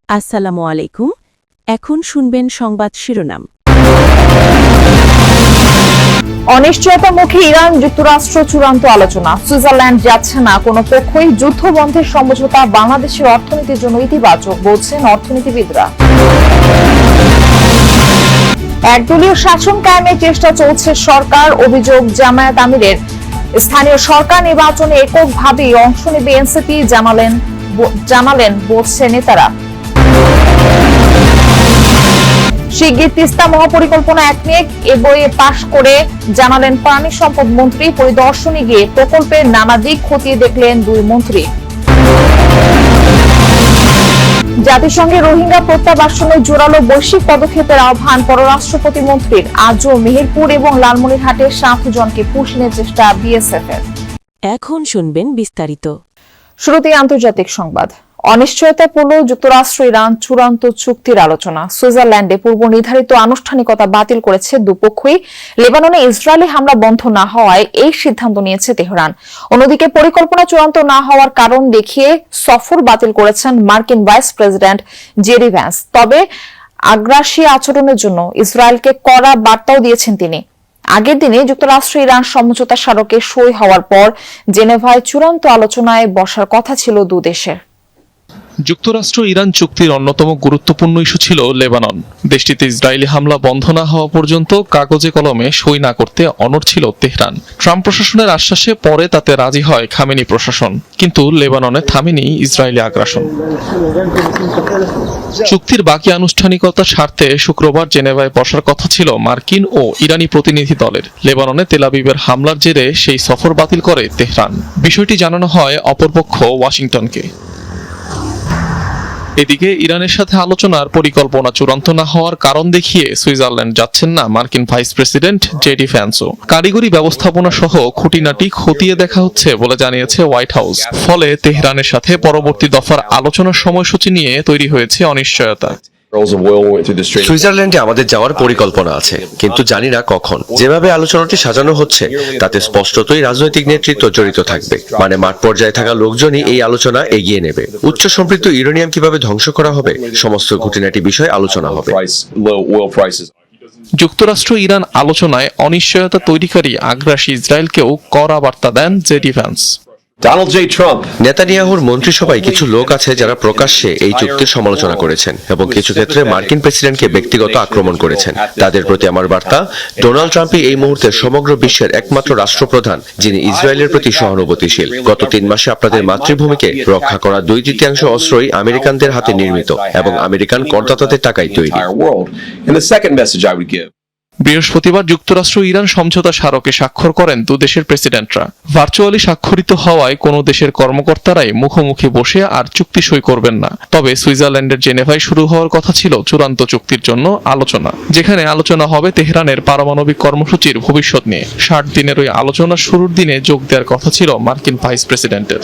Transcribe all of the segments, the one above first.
আসসালামু আলাইকুম। এখন শুনবেন সংবাদ শিরোনাম। অনিশ্চয়তামুখী ইরান যুক্তরাষ্ট্র চূড়ান্ত আলোচনা। সুইজারল্যান্ড যাচ্ছে না কোনো পক্ষই যুদ্ধবন্ধের সমঝোতা বাংলাদেশের অর্থনীতির জন্য ইতিবাচক বলছেন অর্থনীতিবিদরা। একদলীয় শাসন কায়েমের চেষ্টা চলছে সরকার, অভিযোগ জামায়াত আমিরের। স্থানীয় সরকার নির্বাচনে এককভাবেই অংশ নেবে এনসিপি জানালেন বলছে নেতারা। শিগগির তিস্তা মহাপরিকল্পনা একনেক এ বইয়ে পাশ করে জানালেন পানি সম্পদ মন্ত্রী। পরিদর্শনে গিয়ে প্রকল্পের নানা দিক খতিয়ে দেখলেন দুই মন্ত্রী। জাতিসংঘে রোহিঙ্গা প্রত্যাবাসনে জোরালো বৈশ্বিক পদক্ষেপের আহ্বান পররাষ্ট্র প্রতিমন্ত্রীর। আজও মেহেরপুর এবং লালমনিরহাটে 7 জনকে পুষনের চেষ্টা বিএসএফ এর। এখন শুনবেন বিস্তারিত। শুরুতেই আন্তর্জাতিক সংবাদ। অনিশ্চয়তাপূর্ণ যুক্তরাষ্ট্র ইরান চূড়ান্ত চুক্তির আলোচনা। সুইজারল্যান্ডে পূর্ব নির্ধারিত আনুষ্ঠানিকতা বাতিল করেছে দুপক্ষই। লেবাননে ইসরায়েলি হামলা বন্ধ না হওয়ায় এই সিদ্ধান্ত নিয়েছে তেহরান। অন্যদিকে পরিকল্পনা চূড়ান্ত না হওয়ার কারণ দেখিয়ে সফর বাতিল করেছেন মার্কিন ভাইস প্রেসিডেন্ট জেডি ভ্যান্স। তবে আগ্রাসী আচরণের জন্য ইসরায়েলকে কড়া বার্তাও দিয়েছেন তিনি। আগের দিনে যুক্তরাষ্ট্র ইরান সমঝোতা স্মারকে সই হওয়ার পর জেনেভায় চূড়ান্ত আলোচনায় বসার কথা ছিল দুদেশের। যুক্তরাষ্ট্র ইরান চুক্তির অন্যতম গুরুত্বপূর্ণ ইস্যু ছিল লেবানন। দেশটিতে ইসরায়েলি হামলা বন্ধ না হওয়া পর্যন্ত কাগজে কলমে সই না করতে অনড় ছিল তেহরান। ট্রাম্প প্রশাসনের আশ্বাসে পরে তাতে রাজি হয় খামেনি প্রশাসন, কিন্তু লেবাননে থামেনি ইসরায়েলি আগ্রাসন। চুক্তির বাকি আনুষ্ঠানিকতার স্বার্থে শুক্রবার জেনেভায় বসার কথা ছিল মার্কিন ও ইরানি প্রতিনিধি দলের। লেবাননে তেল আবিবের হামলার জেরে সেই সফর বাতিল করে তেহরান। বিষয়টি জানানো হয় অপরপক্ষ ওয়াশিংটনকে। এদিকে ইরানের সাথে আলোচনার পরিকল্পনা চূড়ান্ত না হওয়ার কারণ দেখিয়ে সুইজারল্যান্ড যাচ্ছেন না মার্কিন ভাইস প্রেসিডেন্ট জেডি ভ্যান্সও। কারিগরি ব্যবস্থাপনা সহ খুঁটিনাটি খতিয়ে দেখা হচ্ছে বলে জানিয়েছে হোয়াইট হাউস। ফলে তেহরানের সাথে পরবর্তী দফার আলোচনার সময়সূচি নিয়ে তৈরি হয়েছে অনিশ্চয়তা। সুইজারল্যান্ডে আমাদের যাওয়ার পরিকল্পনা আছে, কিন্তু জানি না কখন। যেভাবে আলোচনাটি সাজানো হচ্ছে তাতে স্পষ্টতই রাজনৈতিক নেতৃত্ব জড়িত থাকবে, মানে মাঠ পর্যায়ে থাকা লোকজনই এই আলোচনা এগিয়ে নেবে। উচ্চ সম্পৃক্ত ইউরেনিয়াম কিভাবে ধ্বংস করা হবে, সমস্ত খুঁটিনাটি বিষয় আলোচনা হবে। যুক্তরাষ্ট্র ইরান আলোচনায় অনিশ্চয়তা তৈরিকারী আগ্রাসী ইসরায়েলকেও কড়া বার্তা দেন জেডি ভ্যান্স। নেতানিয়াহুর মন্ত্রিসভায় কিছু লোক আছে যারা প্রকাশ্যে এই চুক্তির সমালোচনা করেছেন এবং কিছু ক্ষেত্রে মার্কিন প্রেসিডেন্টকে ব্যক্তিগত আক্রমণ করেছেন। তাদের প্রতি আমার বার্তা, ডোনাল্ড ট্রাম্পই এই মুহূর্তে সমগ্র বিশ্বের একমাত্র রাষ্ট্রপ্রধান যিনি ইসরায়েলের প্রতি সহানুভূতিশীল। গত 3 মাসে আপনাদের মাতৃভূমিকে রক্ষা করা 2/3 অস্ত্রই আমেরিকানদের হাতে নির্মিত এবং আমেরিকান করদাতাদের টাকায় তৈরি। বৃহস্পতিবার যুক্তরাষ্ট্র ইরান সমঝোতা স্মারকে স্বাক্ষর করেন দুদেশের প্রেসিডেন্টরা। ভার্চুয়ালি স্বাক্ষরিত হওয়ায় কোনো দেশের কর্মকর্তারাই মুখোমুখি বসে আর চুক্তি সই করবেন না। তবে সুইজারল্যান্ডের জেনেভায় শুরু হওয়ার কথা ছিল চূড়ান্ত চুক্তির জন্য আলোচনা, যেখানে আলোচনা হবে তেহরানের পারমাণবিক কর্মসূচির ভবিষ্যৎ নিয়ে। 60 দিনের ওই আলোচনার শুরুর দিনে যোগ দেওয়ার কথা ছিল মার্কিন ভাইস প্রেসিডেন্টের।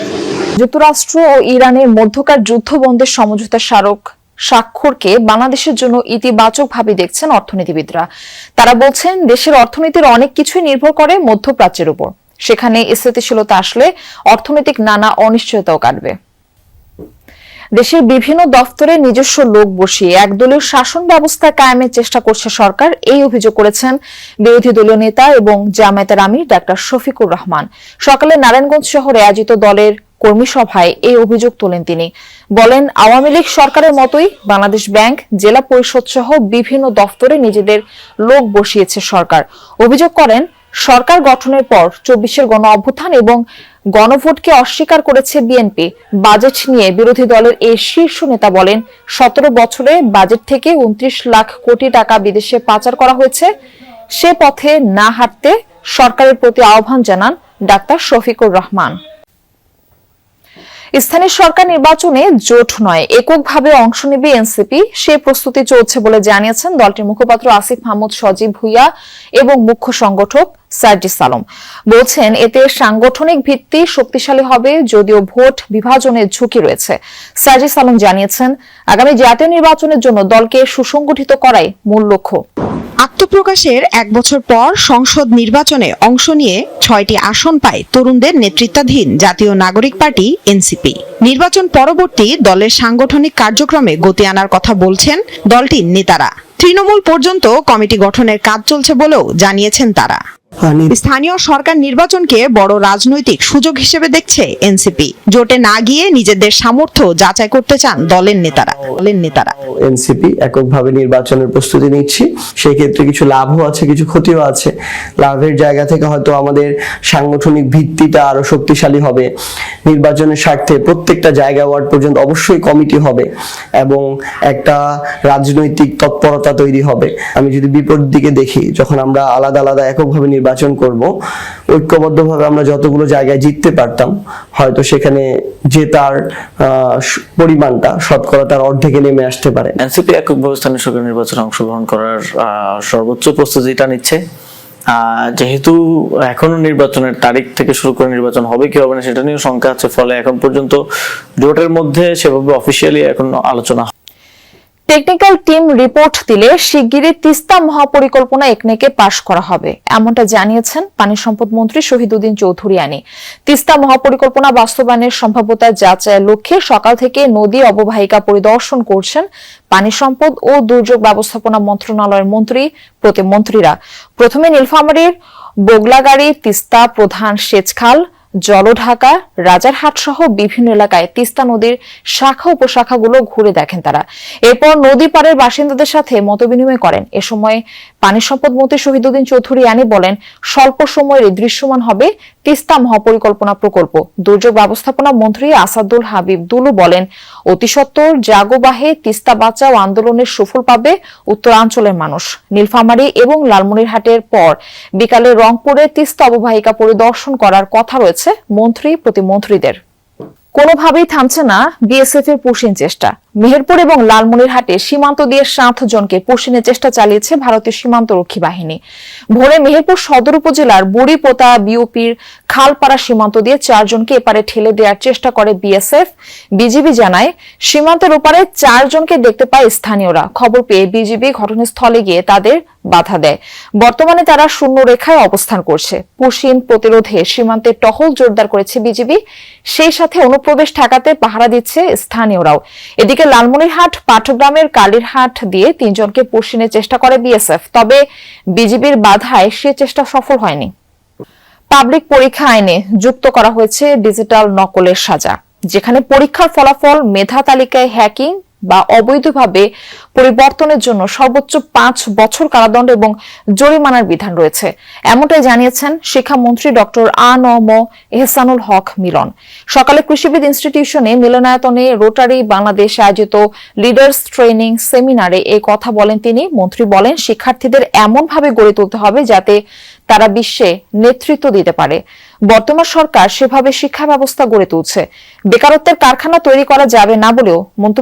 যুক্তরাষ্ট্র ও ইরানের মধ্যকার যুদ্ধবন্ধের সমঝোতা স্বাক্ষরকে বাংলাদেশের জন্য ইতিবাচকভাবে দেখছেন অর্থনীতিবিদরা। তারা বলছেন, দেশের অর্থনীতির অনেক কিছুই নির্ভর করে মধ্যপ্রাচ্যের উপর। সেখানে স্থিতিশীলতা আসলে অর্থনৈতিক নানা অনিশ্চয়তাও কাটবে। দেশের বিভিন্ন দফতরে নিজস্ব লোক বসিয়ে একদলীয় শাসন ব্যবস্থা কায়েমের চেষ্টা করছে সরকার, এই অভিযোগ করেছেন বিরোধী দলীয় নেতা এবং জামায়াতের আমির ডাক্তার শফিকুর রহমান। সকালে নারায়ণগঞ্জ শহরে আয়োজিত দলের কর্মী সভায় এই অভিযোগ তোলেন তিনি। বলেন, আওয়ামী লীগ সরকারের মতোই বাংলাদেশ ব্যাংক, জেলা পরিষদ সহ বিভিন্ন দফতরে নিজেদের লোক বসিয়েছে সরকার। অভিযোগ করেন, সরকার গঠনের পর 24-এর গণ অভ্যুত্থান এবং গণভোটকে অস্বীকার করেছে বিএনপি। বাজেট নিয়ে বিরোধী দলের এই শীর্ষ নেতা বলেন, 17 বছরে বাজেট থেকে 29 লাখ কোটি টাকা বিদেশে পাচার করা হয়েছে। সে পথে না হাঁটতে সরকারের প্রতি আহ্বান জানান ডাক্তার শফিকুর রহমান। স্থানীয় সরকার নির্বাচনে জোট নয়, এককভাবে অংশ নেবে এনসিপি, সে প্রস্তুতি চলছে বলে জানিয়েছেন দলটির মুখপাত্র আসিফ মাহমুদ সজীব ভুইয়া এবং মুখ্য সংগঠক সার্জিস আলম। বলছেন, এতে সাংগঠনিক ভিত্তি শক্তিশালী হবে, যদিও ভোট বিভাজনের ঝুঁকি রয়েছে। সার্জিস আলম জানিয়েছেন, আগামী জাতীয় নির্বাচনের জন্য দলকে সুসংগঠিত করাই মূল লক্ষ্য। আত্মপ্রকাশের 1 বছর পর সংসদ নির্বাচনে অংশ নিয়ে 6টি আসন পায় তরুণদের নেতৃত্বাধীন জাতীয় নাগরিক পার্টি এনসিপি। নির্বাচন পরবর্তী দলের সাংগঠনিক কার্যক্রমে গতি আনার কথা বলছেন দলটির নেতারা। তৃণমূল পর্যন্ত কমিটি গঠনের কাজ চলছে বলেও জানিয়েছেন তারা। স্থানীয় সরকার নির্বাচনকে বড় রাজনৈতিক সুযোগ হিসেবে দেখছে এনসিপি। জোটে না গিয়ে নিজেদের সামর্থ্য যাচাই করতে চান দলের নেতারা। এনসিপি এককভাবে নির্বাচনের প্রস্তুতি নিচ্ছি, সেই ক্ষেত্রে কিছু লাভও আছে, কিছু ক্ষতিও আছে। লাভের জায়গা থেকে হয়তো আমাদের সাংগঠনিক ভিত্তিটা আরো শক্তিশালী হবে। নির্বাচনের স্বার্থে প্রত্যেকটা জায়গা ওয়ার্ড পর্যন্ত অবশ্যই কমিটি হবে এবং একটা রাজনৈতিক তৎপরতা তৈরি হবে। আমি যদি বিপরীত দিকে দেখি, যখন আমরা আলাদা আলাদা এককভাবে নির্বাচন করব, ঐক্যবদ্ধভাবে আমরা যতগুলো জায়গায় জিততে পারতাম, হয়তো সেখানে জেতার পরিমাণটা শতকরা তার অর্ধেকে নেমে আসতে পারে। এনসিপি এককভাবে স্থানীয় সরকার নির্বাচনে অংশগ্রহণ করার সর্বোচ্চ প্রস্তুতিটা নিচ্ছে। যেহেতু এখনো নির্বাচনের তারিখ থেকে শুরু করে নির্বাচন হবে কি হবে না সেটা নিয়ে শঙ্কা আছে, ফলে এখন পর্যন্ত জোটের মধ্যে সেভাবে অফিসিয়ালি এখন আলোচনা। টেকনিক্যাল টিম রিপোর্ট দিলে শিগগিরই তিস্তা মহাপরিকল্পনা একনেকে পাশ করা হবে, এমনটা জানিয়েছেন পানি সম্পদ মন্ত্রী শহীদুদ্দীন চৌধুরী আনি। তিস্তা মহাপরিকল্পনা বাস্তবায়নের সম্ভাব্যতা যাচাইয়ের লক্ষ্যে সকাল থেকে নদী অববাহিকা পরিদর্শন করছেন পানি সম্পদ ও দুর্যোগ ব্যবস্থাপনা মন্ত্রণালয়ের মন্ত্রী প্রতিমন্ত্রীরা। প্রথমে নীলফামারীর বগলাগাড়ি, তিস্তা প্রধান সেচখাল, জলঢাকা, রাজারহাট সহ বিভিন্ন এলাকায় তিস্তা নদীর শাখা উপশাখাগুলো ঘুরে দেখেন তারা। এরপর নদী পাড়ের বাসিন্দাদের সাথে মতবিনিময় করেন। এ সময় পানি সম্পদ মন্ত্রী শহীদুদ্দীন চৌধুরী আনি বলেন, স্বল্প সময়ের দৃশ্যমান হবে তিস্তা মহাপরিকল্পনা প্রকল্প। দুর্যোগ ব্যবস্থাপনা মন্ত্রী আসাদুল হাবিব দুলু বলেন, অতি সত্বর জাগোবাহে তিস্তা বাঁচাও আন্দোলনের সুফল পাবে উত্তরাঞ্চলের মানুষ। নীলফামারী এবং লালমনিরহাটের পর বিকালে রংপুরে তিস্তা অববাহিকা পরিদর্শন করার কথা রয়েছে মন্ত্রী প্রতিমন্ত্রীদের। কোনোভাবেই থামছে না বিএসএফ এর পুশিং চেষ্টা। মেহেরপুর এবং লালমনিরহাটে সীমান্ত দিয়ে 7 জনকে পুশিনের চেষ্টা চালিয়েছে ভারতীয় সীমান্ত রক্ষী বাহিনী। ভোরে মেহেরপুর সদর উপজেলার বুড়িপোতা বিওপির খালপাড়া সীমান্ত দিয়ে 4 জনকে এপারে ঠেলে দেওয়ার চেষ্টা করে বিএসএফ। বিজিবি জানায়, সীমান্তের ওপারে 4 জনকে দেখতে পায় স্থানীয়রা। খবর পেয়ে বিজিবি ঘটনাস্থলে গিয়ে তাদের বাধা দেয়। বর্তমানে তারা শূন্য রেখায় অবস্থান করছে। পুশিন প্রতিরোধে সীমান্তে টহল জোরদার করেছে বিজিবি, সেই সাথে অনুপ্রবেশ ঠেকাতে পাহারা দিচ্ছে স্থানীয়রাও। এদিকে লালমনিরহাট পাটগ্রামের কালীরহাট দিয়ে 3 জনকে পুশিনের চেষ্টা করে বিএসএফ, তবে বিজিবির বাধায় সে চেষ্টা সফল হয়নি। পাবলিক পরীক্ষা আইনে যুক্ত করা হয়েছে ডিজিটাল নকলের সাজা, যেখানে পরীক্ষার ফলাফল মেধা তালিকায় হ্যাকিং বা অবৈধভাবে পরিবর্তনের জন্য সর্বোচ্চ 5 বছর কারাদণ্ড এবং জরিমানার বিধান রয়েছে, এমনটাই জানিয়েছেন শিক্ষামন্ত্রী ডক্টর আ.ন.ম এহসানুল হক মিলন। সকালে কৃষিবিদ ইনস্টিটিউশনে মিলনায়তনে রোটারি বাংলাদেশ আয়োজিত লিডার্স ট্রেনিং সেমিনারে এই কথা বলেন তিনি। মন্ত্রী বলেন, শিক্ষার্থীদের এমনভাবে গড়ে তুলতে হবে যাতে তারা বিশ্বে নেতৃত্ব দিতে পারে। বর্তমান সরকার সেভাবে শিক্ষা ব্যবস্থা গড়ে তুলছে। বেকারত্বের কারখানা তৈরি করা যাবে না বলেও মন্তব্য